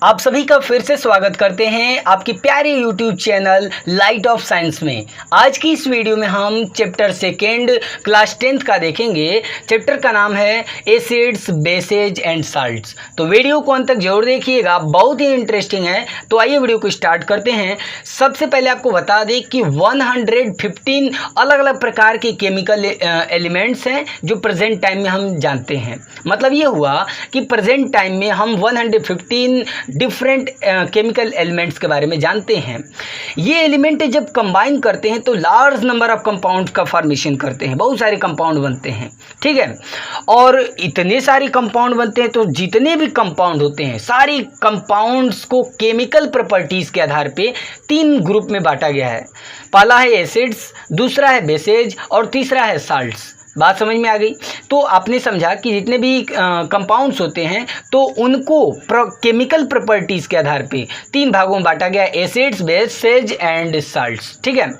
आप सभी का फिर से स्वागत करते हैं आपकी प्यारे YouTube channel light of science में। आज की इस वीडियो में हम चैप्टर सेकेंड क्लास 10th का देखेंगे। चैप्टर का नाम है एसिड्स, बेसेज एंड साल्ट्स। तो वीडियो को अंत तक जरूर देखिएगा, बहुत ही इंटरेस्टिंग है। तो आइए वीडियो को स्टार्ट करते हैं। सबसे पहले आपको बता दें कि 115 अलग अलग प्रकार के केमिकल एलिमेंट्स हैं जो प्रेजेंट टाइम में हम जानते हैं। मतलब ये हुआ कि प्रेजेंट टाइम में हम 115 डिफरेंट केमिकल एलिमेंट्स के बारे में जानते हैं। ये एलिमेंट जब कंबाइन करते हैं तो लार्ज नंबर ऑफ कंपाउंड्स का फॉर्मेशन करते हैं, बहुत सारे कंपाउंड बनते हैं, ठीक है। और इतने सारे कंपाउंड बनते हैं तो जितने भी कंपाउंड होते हैं सारी कंपाउंड्स को केमिकल प्रॉपर्टीज़ के आधार पे 3 ग्रुप में बांटा गया है। पहला है एसिड्स, दूसरा है बेसेज और तीसरा है साल्ट्स। बात समझ में आ गई। तो आपने समझा कि जितने भी कंपाउंड्स होते हैं तो उनको केमिकल प्रॉपर्टीज़ के आधार पे 3 भागों में बांटा गया, एसिड्स, बेसेज एंड साल्ट्स, ठीक है।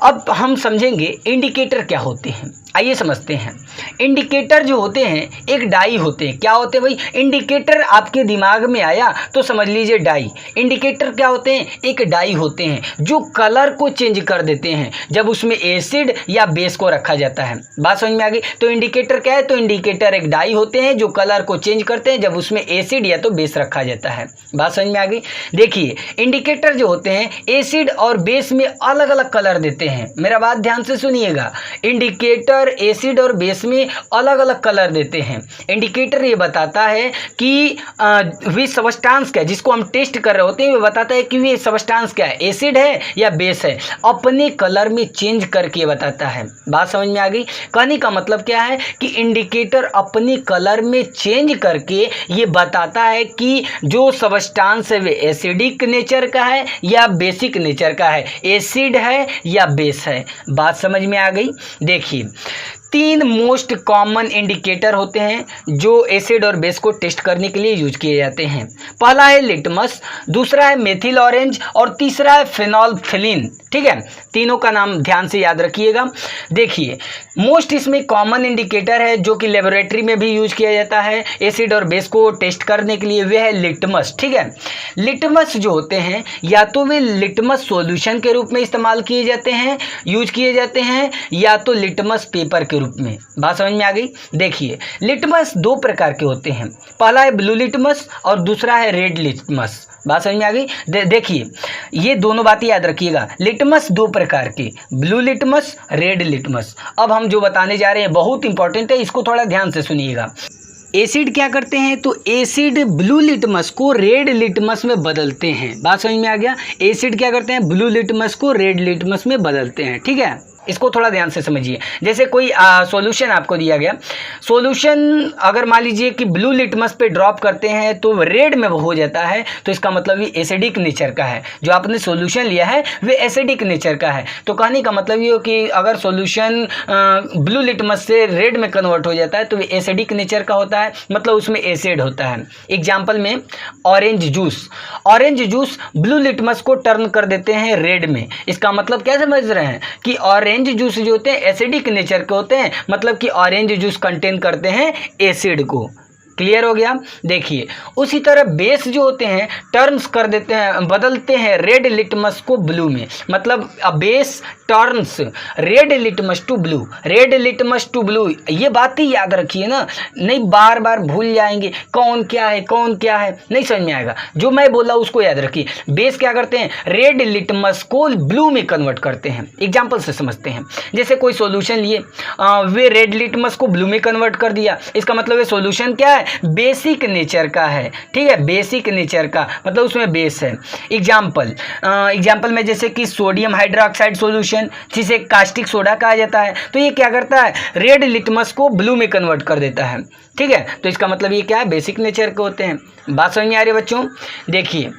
अब हम समझेंगे इंडिकेटर क्या होते हैं। आइए समझते हैं। इंडिकेटर जो होते हैं एक डाई होते हैं। क्या होते हैं भाई? इंडिकेटर आपके दिमाग में आया तो समझ लीजिए डाई। इंडिकेटर क्या होते हैं? एक डाई होते हैं जो कलर को चेंज कर देते हैं जब उसमें एसिड या बेस को रखा जाता है। बात समझ में आ गई। तो इंडिकेटर क्या है? तो इंडिकेटर एक डाई होते हैं जो कलर को चेंज करते हैं जब उसमें एसिड या तो बेस रखा जाता है। बात समझ में आ गई। देखिए इंडिकेटर जो होते हैं एसिड और बेस में अलग अलग कलर देते हैं। मेरा बात ध्यान से सुनिएगा। इंडिकेटर एसिड और बेस में अलग अलग कलर देते हैं। इंडिकेटर ये बताता है कि वे सब्सटेंस क्या है जिसको हम टेस्ट कर रहे होते हैं, वे बताता है कि वे सब्सटेंस क्या है, एसिड है या बेस है, अपने कलर में चेंज करके बताता है। बात समझ में आ गई। कहने का मतलब क्या है कि इंडिकेटर अपने कलर में चेंज करके ये बताता है कि जो सब्सटेंस है वे एसिडिक नेचर का है या बेसिक नेचर का है, एसिड है या बेस है। बात समझ में आ गई। देखिए 3 मोस्ट कॉमन इंडिकेटर होते हैं जो एसिड और बेस को टेस्ट करने के लिए यूज किए जाते हैं। पहला है लिटमस, दूसरा है मेथिल ऑरेंज और तीसरा है फेनोल्फथलीन, ठीक है। तीनों का नाम ध्यान से याद रखिएगा। देखिए मोस्ट इसमें कॉमन इंडिकेटर है जो कि लेबोरेटरी में भी यूज किया जाता है एसिड और बेस को टेस्ट करने के लिए, वह है लिटमस, ठीक है। लिटमस जो होते हैं या तो वे लिटमस सॉल्यूशन के रूप में इस्तेमाल किए जाते हैं, यूज किए जाते हैं, या तो लिटमस पेपर के रूप में। बात समझ में आ गई। देखिए लिटमस 2 प्रकार के होते हैं। पहला है ब्लू लिटमस और दूसरा है रेड लिटमस। बात समझ में आ गई। देखिए ये दोनों बातें याद रखिएगा। लिटमस 2 प्रकार के, ब्लू लिटमस, रेड लिटमस। अब हम जो बताने जा रहे हैं बहुत इंपॉर्टेंट है, इसको थोड़ा ध्यान से सुनिएगा। एसिड क्या करते हैं? तो एसिड ब्लू लिटमस को रेड लिटमस में बदलते हैं। बात समझ में आ गया। एसिड क्या करते हैं? ब्लू लिटमस को रेड लिटमस में बदलते हैं, ठीक है। इसको थोड़ा ध्यान से समझिए। जैसे कोई सॉल्यूशन आपको दिया गया, सॉल्यूशन अगर मान लीजिए कि ब्लू लिटमस पे ड्रॉप करते हैं तो रेड में वो हो जाता है, तो इसका मतलब ये एसिडिक नेचर का है। जो आपने सॉल्यूशन लिया है वे एसिडिक नेचर का है। तो कहने का मतलब ये हो कि अगर सॉल्यूशन ब्लू लिटमस से रेड में कन्वर्ट हो जाता है तो वे एसिडिक नेचर का होता है, मतलब उसमें एसिड होता है। एग्जाम्पल में orange juice, orange juice blue litmus को टर्न कर देते हैं रेड में। इसका मतलब क्या समझ रहे हैं कि ऑरेंज जूस जो होते हैं एसिडिक नेचर के होते हैं, मतलब कि ऑरेंज जूस कंटेन करते हैं एसिड को। क्लियर हो गया। देखिए उसी तरह बेस जो होते हैं टर्न्स कर देते हैं, बदलते हैं रेड लिटमस को ब्लू में, मतलब base turns red litmus to blue, red litmus to blue. ये बात ही याद रखिए ना, नहीं बार बार भूल जाएंगे कौन क्या है कौन क्या है, नहीं समझ में आएगा। जो मैं बोला उसको याद रखिए। बेस क्या करते हैं? रेड लिटमस को ब्लू में कन्वर्ट करते हैं। एग्जाम्पल से समझते हैं। जैसे कोई सॉल्यूशन लिए, वे रेड लिटमस को ब्लू में कन्वर्ट कर दिया, इसका मतलब ये सॉल्यूशन क्या है? बेसिक नेचर का है, ठीक है। बेसिक नेचर का मतलब उसमें बेस है। एग्जाम्पल में जैसे कि सोडियम हाइड्रोक्साइड सॉल्यूशन जिसे कास्टिक सोडा कहा जाता है, तो ये क्या करता है? रेड लिटमस को ब्लू में कन्वर्ट कर देता है, ठीक है। तो इसका मतलब ये क्या है? बेसिक नेचर के होते हैं। बात समझ में आ रही है बच्चों। देखिए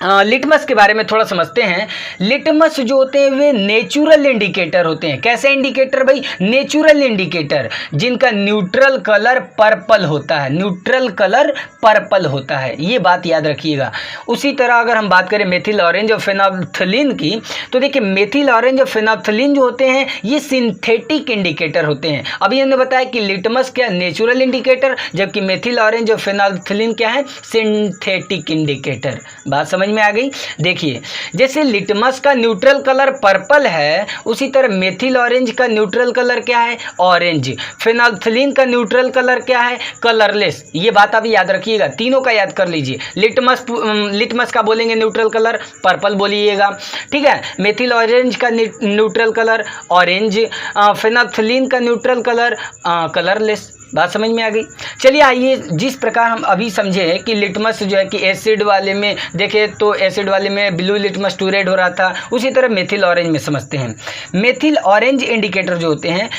लिटमस के बारे में थोड़ा समझते हैं। लिटमस जो होते हैं वे नेचुरल इंडिकेटर होते हैं। कैसे इंडिकेटर भाई? नेचुरल इंडिकेटर, जिनका न्यूट्रल कलर पर्पल होता है। न्यूट्रल कलर पर्पल होता है, ये बात याद रखिएगा। उसी तरह अगर हम बात करें मेथिल ऑरेंज और फेनोल्फ्थलीन की, तो देखिए मेथिल ऑरेंज और फेनोल्फ्थलीन जो होते हैं ये सिंथेटिक इंडिकेटर होते हैं। अभी हमने बताया कि लिटमस क्या नेचुरल इंडिकेटर, जबकि मेथिल ऑरेंज और फेनोल्फ्थलीन क्या है? Synthetic indicator. बात समझ में आ गई? देखिए जैसे लिटमस का न्यूट्रल कलर पर्पल है, उसी तरह मेथिल ऑरेंज का न्यूट्रल कलर क्या है? ऑरेंज। फेनोल्फ्थलीन का न्यूट्रल कलर क्या है? कलरलेस। ये बात आप याद रखिएगा, तीनों का याद कर लीजिए। लिटमस का बोलेंगे न्यूट्रल कलर पर्पल बोलिएगा, ठीक है। मेथिल ऑरेंज का न्यूट्रल कलर ऑरेंज, फेनोल्फ्थलीन का न्यूट्रल कलर कलरलेस। बात समझ में आ गई? चलिए आइए, जिस प्रकार हम अभी समझे कि लिटमस जो है कि एसिड वाले में देखें तो एसिड वाले में ब्लू लिटमस टू रेड हो रहा था, उसी तरह मेथिल ऑरेंज में समझते हैं। मेथिल ऑरेंज इंडिकेटर जो होते हैं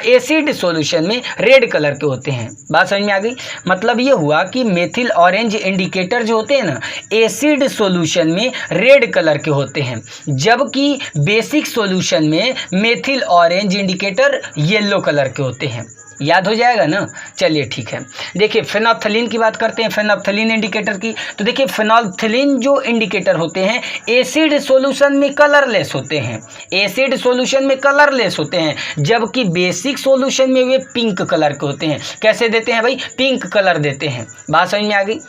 एसिड सॉल्यूशन में रेड कलर के होते हैं। बात समझ में आ गई? मतलब ये हुआ कि मेथिल ऑरेंज इंडिकेटर जो होते हैं ना एसिड सॉल्यूशन में रेड कलर के होते हैं, जबकि बेसिक सॉल्यूशन में methyl orange indicator yellow colour के होते हैं। याद हो जाएगा ना? चलिए ठीक है। देखिए फेनोल्फ्थलीन की बात करते हैं, फेनोल्फ्थलीन इंडिकेटर की। तो देखिए फेनोल्फ्थलीन जो इंडिकेटर होते हैं एसिड सॉल्यूशन में कलरलेस होते हैं। एसिड सॉल्यूशन में कलरलेस होते हैं, जबकि बेसिक सॉल्यूशन में वे पिंक कलर के होते हैं। कैसे देते हैं भाई? पिंक कलर देते हैं। बात समझ में आ गई?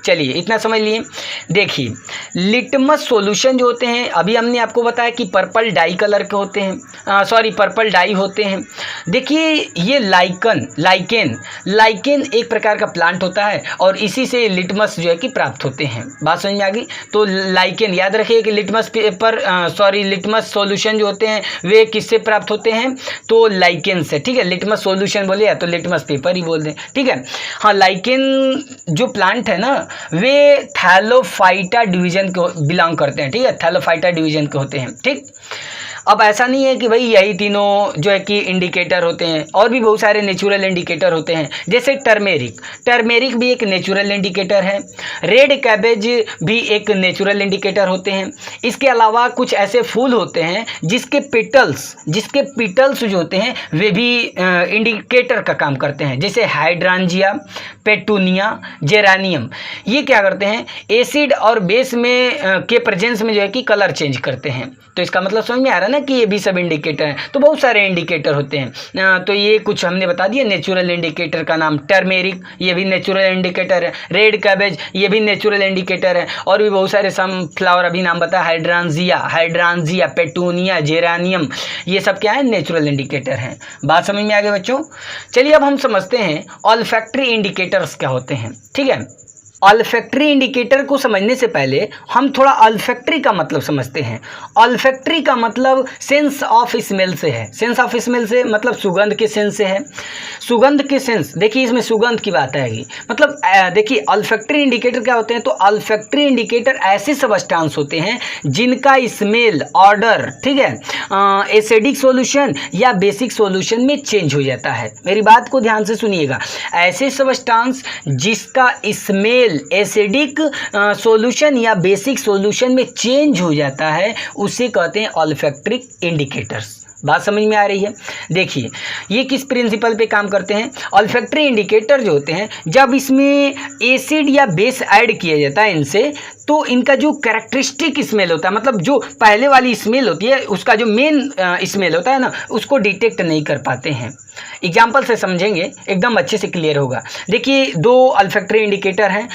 चलिए इतना समझ लिए। देखिए लिटमस सॉल्यूशन जो होते हैं, अभी हमने आपको बताया कि पर्पल डाई कलर के होते हैं, पर्पल डाई होते हैं। देखिए ये लाइकेन एक प्रकार का प्लांट होता है और इसी से लिटमस जो है कि प्राप्त होते हैं। बात समझ में आ गई? तो लाइकेन याद रखिए कि लिटमस सॉल्यूशन जो होते हैं वे किससे प्राप्त होते हैं? तो लाइकेन से, ठीक है। लिटमस सॉल्यूशन बोले या तो लिटमस पेपर ही बोल दें, ठीक है। हाँ, लाइकेन जो प्लांट है ना वे थैलोफाइटा डिवीजन के बिलोंग करते हैं, ठीक है। थैलोफाइटा डिवीजन के होते हैं, ठीक। अब ऐसा नहीं है कि भाई यही तीनों जो है कि इंडिकेटर होते हैं, और भी बहुत सारे नेचुरल इंडिकेटर होते हैं। जैसे टर्मेरिक भी एक नेचुरल इंडिकेटर है। रेड कैबेज भी एक नेचुरल इंडिकेटर होते हैं। इसके अलावा कुछ ऐसे फूल होते हैं जिसके पिटल्स जो होते हैं वे भी इंडिकेटर का काम करते हैं। जैसे हाइड्रांजिया, पेटूनिया, जेरानियम। ये क्या करते हैं? एसिड और बेस में के प्रेजेंस में जो है कि कलर चेंज करते हैं। तो इसका मतलब समझ में आ रहा है ना कि ये भी सब इंडिकेटर हैं। तो बहुत सारे इंडिकेटर होते हैं। तो ये कुछ हमने बता दिया नेचुरल इंडिकेटर का नाम। टर्मेरिक ये भी नेचुरल इंडिकेटर है। रेड कैबेज ये भी नेचुरल इंडिकेटर है। और भी बहुत सारे सनफ्लावर अभी नाम बताया, हाइड्रांजिया, पेटूनिया, जेरानियम, ये सब क्या है? नेचुरल इंडिकेटर हैं। बात समझ में आ गई बच्चों? चलिए अब हम समझते हैं ऑल्फैक्टरी इंडिकेटर्स क्या होते हैं, ठीक है। ऑल्फैक्टरी इंडिकेटर को समझने से पहले हम थोड़ा ऑल्फैक्टरी का मतलब समझते हैं। ऑल्फैक्टरी का मतलब सेंस ऑफ स्मेल से है। सेंस ऑफ स्मेल से मतलब सुगंध के सेंस से है। सुगंध के सेंस, देखिए इसमें सुगंध की बात आएगी। मतलब देखिए ऑल्फैक्टरी इंडिकेटर क्या होते हैं? तो ऑल्फैक्टरी इंडिकेटर ऐसे सब्सटेंस होते हैं जिनका स्मेल, ऑर्डर, ठीक है, एसिडिक सॉल्यूशन या बेसिक सॉल्यूशन में चेंज हो जाता है। मेरी बात को ध्यान से सुनिएगा। ऐसे सब्सटेंस जिसका स्मेल एसिडिक सॉल्यूशन या बेसिक सॉल्यूशन में चेंज हो जाता है उसे कहते हैं ऑल्फैक्टरी इंडिकेटर्स। बात समझ में आ रही है? देखिए ये किस प्रिंसिपल पे काम करते हैं? ऑल्फैक्टरी इंडिकेटर जो होते हैं जब इसमें एसिड या बेस ऐड किया जाता है इनसे, तो इनका जो कैरेक्टरिस्टिक स्मेल होता है, मतलब जो पहले वाली स्मेल होती है उसका जो मेन स्मेल होता है ना, उसको डिटेक्ट नहीं कर पाते हैं। एग्जाम्पल से समझेंगे एकदम अच्छे से क्लियर होगा। देखिए दो ऑल्फैक्टरी इंडिकेटर हैं,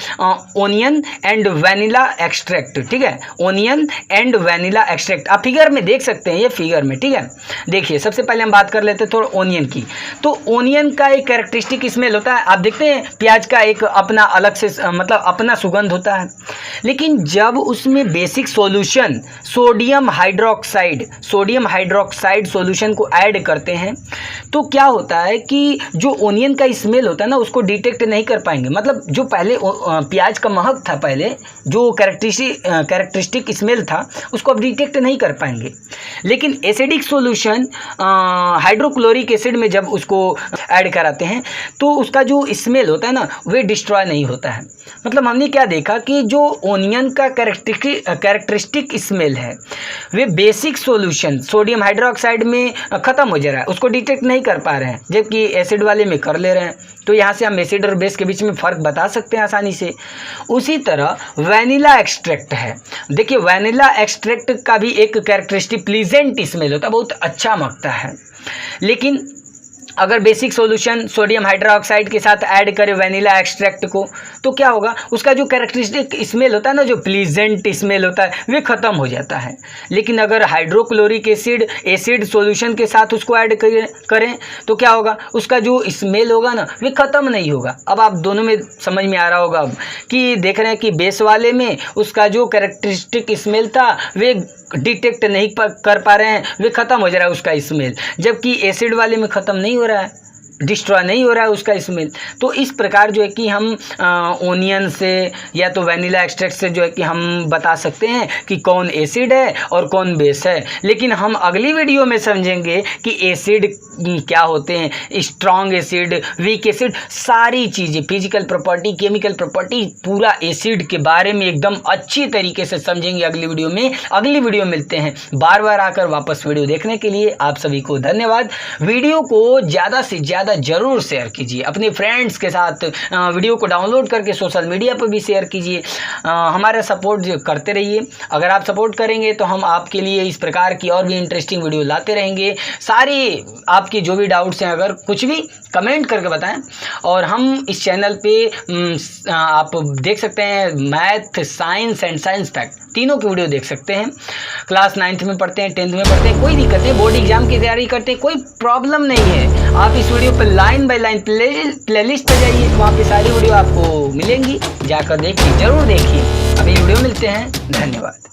ओनियन एंड वैनिला एक्सट्रैक्ट, ठीक है। ओनियन एंड वैनिला एक्सट्रैक्ट आप फिगर में देख सकते हैं, ये फिगर में, ठीक है। देखिए सबसे पहले हम बात कर लेते हैं थोड़ा ओनियन की। तो ओनियन का एक कैरेक्टरिस्टिक स्मेल होता है, आप देखते हैं प्याज का एक अपना अलग से मतलब अपना सुगंध होता है। लेकिन जब उसमें basic solution sodium hydroxide solution को ऐड करते हैं तो क्या होता है कि जो ओनियन का स्मेल होता है ना उसको डिटेक्ट नहीं कर पाएंगे। मतलब जो पहले प्याज का महक था, पहले जो कैरेक्टरिस्टिक स्मेल था उसको अब डिटेक्ट नहीं कर पाएंगे। लेकिन एसिडिक सॉल्यूशन हाइड्रोक्लोरिक एसिड में जब उसको ऐड कराते हैं तो उसका जो स्मेल होता है ना वे डिस्ट्रॉय नहीं होता है। मतलब हमने क्या देखा कि जो ओनियन ओनियन का कैरेक्टरिस्टिक स्मेल है, वे बेसिक सॉल्यूशन सोडियम हाइड्रोक्साइड में ख़त्म हो जा रहा है, उसको डिटेक्ट नहीं कर पा रहे हैं, जबकि एसिड वाले में कर ले रहे हैं। तो यहाँ से हम एसिड और बेस के बीच में फ़र्क बता सकते हैं आसानी से। उसी तरह वैनिला एक्सट्रैक्ट है। देखिए वैनिला एक्सट्रैक्ट का भी एक कैरेक्टरिस्टिक प्लीजेंट स्मेल होता है, बहुत अच्छा महकता है। लेकिन अगर बेसिक सॉल्यूशन सोडियम हाइड्रोक्साइड के साथ ऐड करें वैनिला एक्सट्रैक्ट को, तो क्या होगा, उसका जो कैरेक्टरिस्टिक स्मेल होता है ना, जो प्लीजेंट स्मेल होता है, वे ख़त्म हो जाता है। लेकिन अगर हाइड्रोक्लोरिक एसिड सॉल्यूशन के साथ उसको ऐड करें तो क्या होगा, उसका जो स्मेल होगा ना, वे ख़त्म नहीं होगा। अब आप दोनों में समझ में आ रहा होगा अब कि देख रहे हैं कि बेस वाले में उसका जो कैरेक्टरिस्टिक स्मेल था वे डिटेक्ट नहीं कर पा रहे हैं, वे ख़त्म हो जा रहा है उसका स्मेल, जबकि एसिड वाले में ख़त्म नहीं हो रहा है, डिस्ट्रॉय नहीं हो रहा है उसका स्मेल। तो इस प्रकार जो है कि हम ओनियन से या तो वैनिला एक्सट्रैक्ट से जो है कि हम बता सकते हैं कि कौन एसिड है और कौन बेस है। लेकिन हम अगली वीडियो में समझेंगे कि एसिड क्या होते हैं, स्ट्रॉन्ग एसिड, वीक एसिड, सारी चीज़ें, फिजिकल प्रॉपर्टी, केमिकल प्रॉपर्टी, पूरा एसिड के बारे में एकदम अच्छी तरीके से समझेंगे अगली वीडियो में। अगली वीडियो मिलते हैं। बार बार आकर वापस वीडियो देखने के लिए आप सभी को धन्यवाद। वीडियो को ज़्यादा से ज़्यादा जरूर शेयर कीजिए अपने फ्रेंड्स के साथ, वीडियो को डाउनलोड करके सोशल मीडिया पर भी शेयर कीजिए। हमारा सपोर्ट करते रहिए। अगर आप सपोर्ट करेंगे तो हम आपके लिए इस प्रकार की और भी इंटरेस्टिंग वीडियो लाते रहेंगे। सारी आपकी जो भी डाउट्स हैं, अगर कुछ भी कमेंट करके बताएं। और हम इस चैनल पे आप देख सकते हैं math, science and science fact, तीनों की वीडियो देख सकते हैं। क्लास 9th में पढ़ते हैं, 10th में पढ़ते हैं, कोई दिक्कत नहीं, बोर्ड एग्जाम की तैयारी करते हैं, कोई प्रॉब्लम नहीं है। आप इस वीडियो पर लाइन बाय लाइन प्लेलिस्ट पर जाइए, वहाँ पे सारी वीडियो आपको मिलेंगी, जाकर देखिए, ज़रूर देखिए। अभी वीडियो मिलते हैं, धन्यवाद।